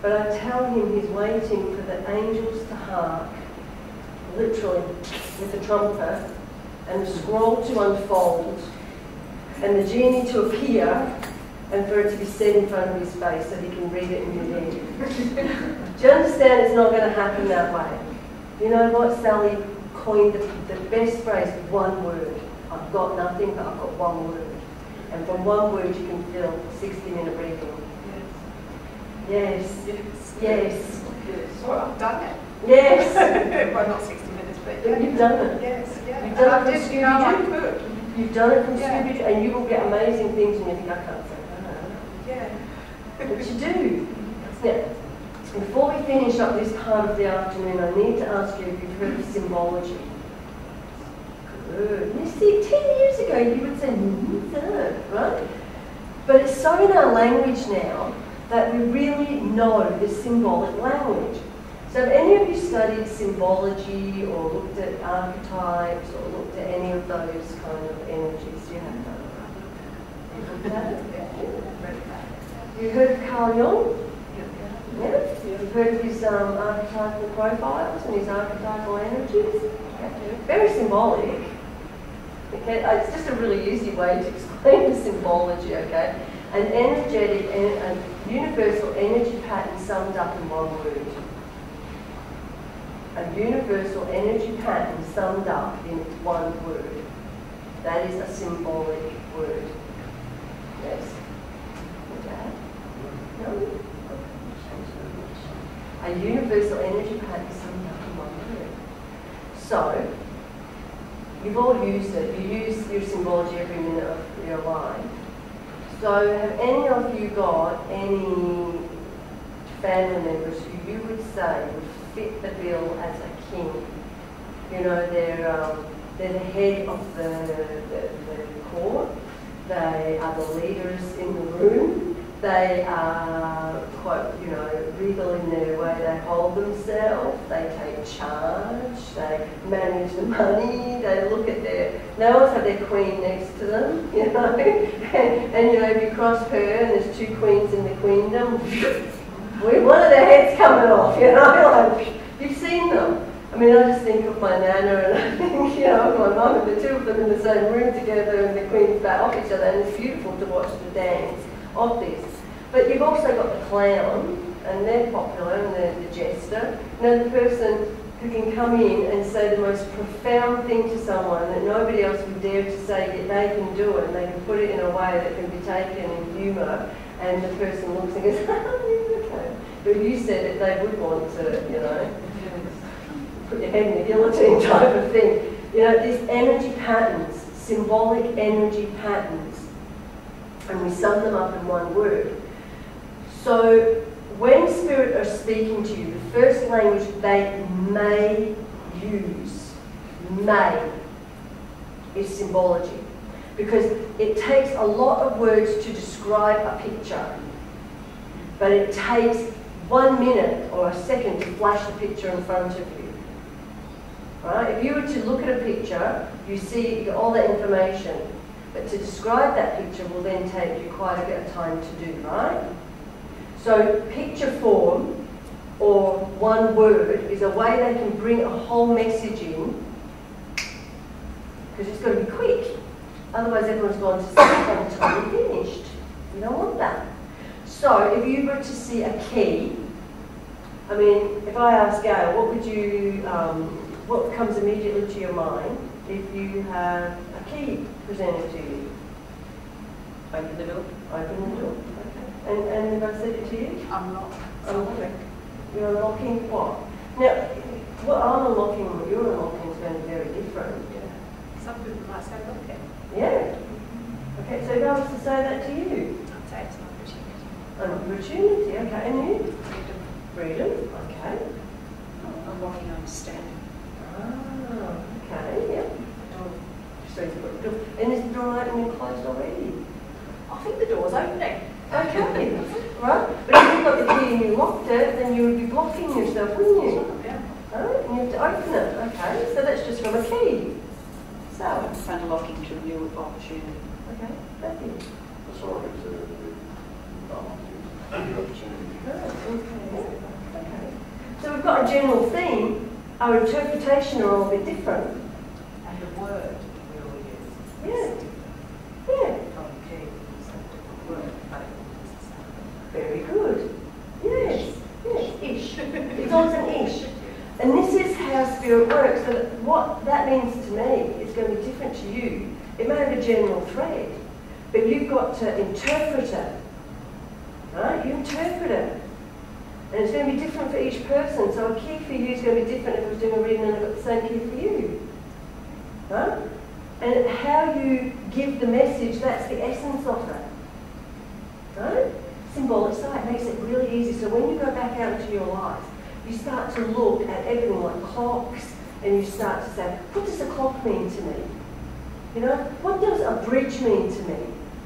But I tell him he's waiting for the angels to hark, literally, with the trumpet, and the scroll to unfold, and the genie to appear, and for it to be set in front of his face so he can read it in his head. Do you understand it's not going to happen that way? You know what? Sally coined the best phrase, one word. I've got nothing, but I've got one word. And from one word you can fill a 60-minute reading. Yes. Yes. Well, I've done it. Yes. Well, not 60 minutes, but yeah. You've done it. Yes, yeah. You've done it I from did, you know, I Scooby-Doo. could. You've done it from Scooby-Doo, and you will get amazing things and you think, I can't say that. Yeah. But you do. Now, before we finish up this part of the afternoon, I need to ask you if you've heard of symbology. Good. You see, 10 years ago you would say, right? But it's so in our language now that we really know the symbolic language. So have any of you studied symbology or looked at archetypes or looked at any of those kind of energies? You have done it. You looked at it? You heard of Carl Jung? Yeah? You've heard of his archetypal profiles and his archetypal energies? Okay. Very symbolic. Okay? It's just a really easy way to explain the symbology, okay? An energetic and a universal energy pattern summed up in one word. A universal energy pattern summed up in one word. That is a symbolic word. Yes? Okay? No? A universal energy pattern summed up in one word. So, you've all used it. You use your symbology every minute of your life. So, have any of you got any family members who you would say would fit the bill as a king? You know, they're the head of the court. They are the leaders in the room. They are quite, you know, regal in their way they hold themselves. They take charge. They manage the money. They look at they always have their queen next to them, you know. and you know, if you cross her and there's two queens in the queendom, one of their heads coming off, you know. Like, you've seen them. I mean, I just think of my nana and I think, you know, my mum and the two of them in the same room together and the queens back off each other, and it's beautiful to watch the dance of this. But you've also got the clown, and they're popular, and they're the jester. You know, the person who can come in and say the most profound thing to someone that nobody else would dare to say, yet they can do it, and they can put it in a way that can be taken in humour, and the person looks and goes, okay. But if you said it, they would want to, you know, put your head in the guillotine type of thing. You know, these energy patterns, symbolic energy patterns, and we sum them up in one word. So when Spirit are speaking to you, the first language they may use, is symbology. Because it takes a lot of words to describe a picture, but it takes 1 minute or a second to flash the picture in front of you. Right? If you were to look at a picture, you see all the information, but to describe that picture will then take you quite a bit of time to do, right? So picture form, or one word, is a way they can bring a whole message in, because it's got to be quick. Otherwise everyone's gone to sleep by the time you're finished. You don't want that. So if you were to see a key, I mean, if I ask Gail, what would you, what comes immediately to your mind if you have a key presented to you? Open the door. Open the door. Okay. And if I said it to you? Unlock. Unlock. You're unlocking what? Now, what I'm unlocking and what you're unlocking is going to be very different. Yeah. Some people might say, okay. Yeah. Okay, so if I was to say that to you? I'd say it's an opportunity. An opportunity, okay. And you? Freedom. Freedom, okay. Unlocking understanding. Ah, okay, yep. So you've got the door. And is the door open and closed already? I think the door's opening. Okay, right. But if you've got the key and you locked it, then you would be blocking yourself, wouldn't you? Yeah. Right? And you have to open it. Okay, so that's just from a key. So, Unlocking to a new opportunity. okay, thank you. That's all right. It's a opportunity. Okay. So we've got a general theme. Our interpretation are all a bit different. And the word we all use. Yeah. Yeah. From key is a different word, but it's the same. Very good. Yes. Yes. Ish. It's always an ish. And this is how Spirit works. So that what that means to me is going to be different to you. It may have a general thread, but you've got to interpret it. Right? You interpret it. And it's going to be different for each person. So a key for you is going to be different if I was doing a reading and I've got the same key for you. Right? And how you give the message, that's the essence of it. Right? Symbolic sight makes it really easy. So when you go back out into your life, you start to look at everything like clocks, and you start to say, what does a clock mean to me? You know, what does a bridge mean to me?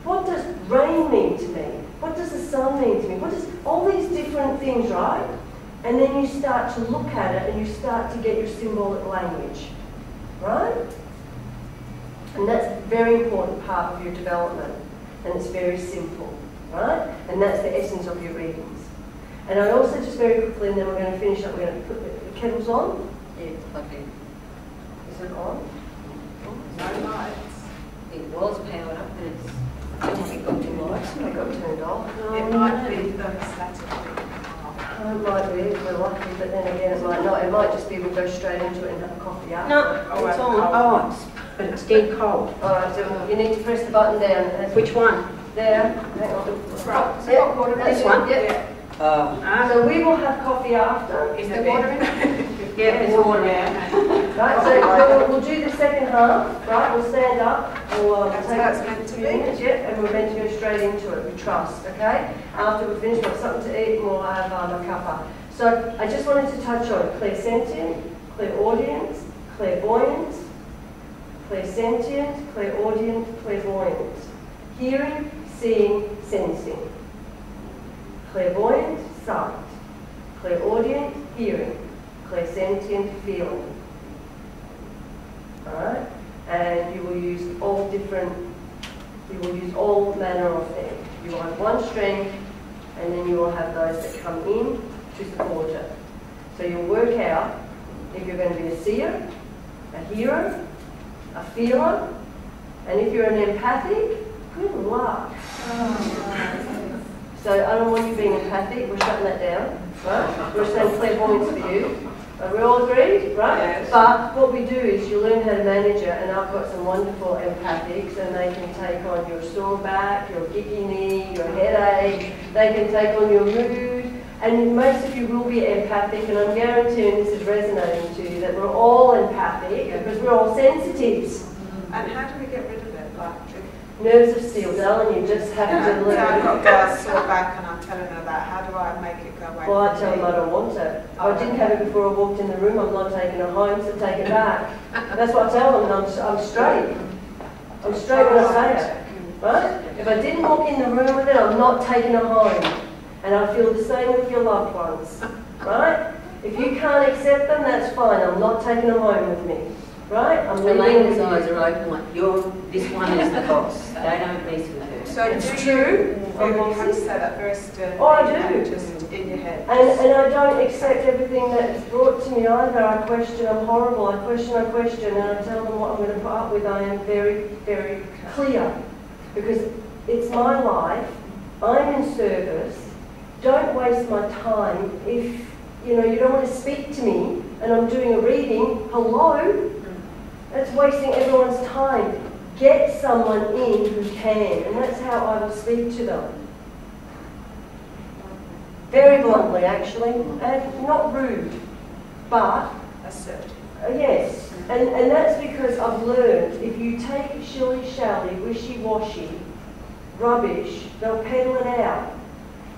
What does rain mean to me? What does the sun mean to me? What does all these different things, right? And then you start to look at it and you start to get your symbolic language, right? And that's a very important part of your development. And it's very simple, right? And that's the essence of your readings. And I also just very quickly, and then we're going to finish up, we're going to put the kettles on. Yeah, it's plugged in. Is it on? No lights. It was powered up and it's I think it got too light, so it got turned off. It might be thermostatic. It might be if we're lucky, but then again it might not. It might just be we'll go straight into it and have a coffee after. No, it's on. Oh, but it's dead cold. Alright, so you need to press the button down. Which one? There. Hang on. Right, so Yep, what water this is it? one. Yep. Yeah. So we will have coffee after. Is there water in it? Yeah, there's water in it. Right, so we'll do the second half, right? We'll stand up, we'll That's take how it's a meant to few be. minutes, yeah, and we're meant to go straight into it, we trust, okay? After we finish, we'll have something to eat and we'll have a cuppa. So I just wanted to touch on clairsentient, clairaudience, clairvoyance, clairsentient, clairaudient, clairvoyant. Hearing, seeing, sensing. Clairvoyant, sight. Clairaudient, hearing. Clairsentient, feeling. Alright? And you will use all manner of things. You will have one string, and then you will have those that come in to support it. So you'll work out if you're going to be a seer, a hearer, a feeler, and if you're an empathic, good luck. So I don't want you being empathic, we're shutting that down, right? We're saying clairvoyance for you. Are we all agreed, right? Yes. But what we do is you learn how to manage it, and I've got some wonderful empathics, and they can take on your sore back, your gicky knee, your headache, they can take on your mood, and most of you will be empathic, and I'm guaranteeing this is resonating to you, that we're all empathic, because we're all sensitives. And how do we get rid of it? Like, Nerves of steel, darling, you just have to so I've learn. got guys sore back and I'm telling her that. How do I make it go away? Well, I from tell them me? I don't want it. If I didn't have it before I walked in the room, I'm not taking it home, so take it back. That's what I tell them, and I'm straight. I'm straight when I say it, right? If I didn't walk in the room with it, I'm not taking it home. And I feel the same with your loved ones, right? If you can't accept them, that's fine. I'm not taking them home with me, right? I'm leaving Elena's them with eyes you. are open like, this one is the boss. They don't mess with her. So It's do true. you have to say that very sternly Oh, I do. and just in your head? And I don't accept everything that's brought to me either. I question, I'm horrible, I question, and I tell them what I'm going to put up with. I am very, very clear. Because it's my life, I'm in service. Don't waste my time if, you don't want to speak to me and I'm doing a reading. Hello? That's wasting everyone's time. Get someone in who can, and that's how I will speak to them. Very bluntly, actually, and not rude, but Assertive. yes. And that's because I've learned if you take shilly-shally, wishy-washy rubbish, they'll peddle it out.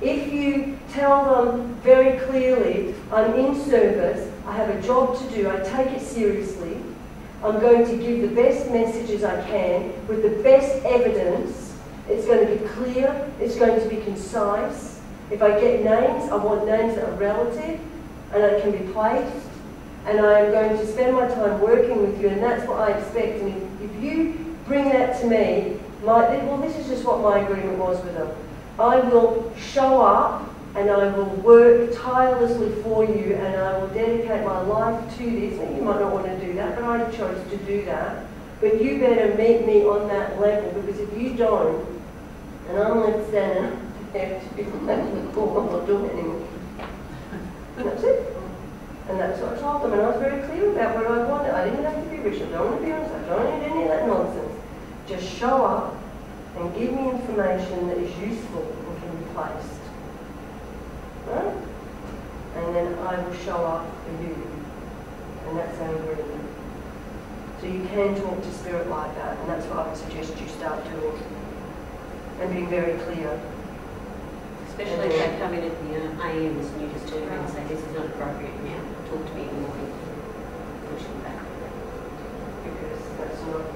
If you tell them very clearly, I'm in service, I have a job to do, I take it seriously, I'm going to give the best messages I can with the best evidence. It's going to be clear. It's going to be concise. If I get names, I want names that are relative and that can be placed. And I am going to spend my time working with you, and that's what I expect. And if you bring that to me, this is just what my agreement was with them. I will show up and I will work tirelessly for you, and I will dedicate my life to this. Now, you might not want to do that, but I chose to do that. But you better meet me on that level, because if you don't, and I'm left standing there to be cool, I'm not doing it anymore. And that's it. And that's what I told them, and I was very clear about what I wanted. I didn't have to be rich, I don't want to be honest, I don't need any of that nonsense. Just show up and give me information that is useful and can be placed. Right? And then I will show up for you. And that's our agreement. So you can talk to spirit like that, and that's what I would suggest you start doing. And being very clear. Especially if they come in at the AMs and you just turn around and say, this is not appropriate now. Talk to me in the morning. Push them back. Because that's not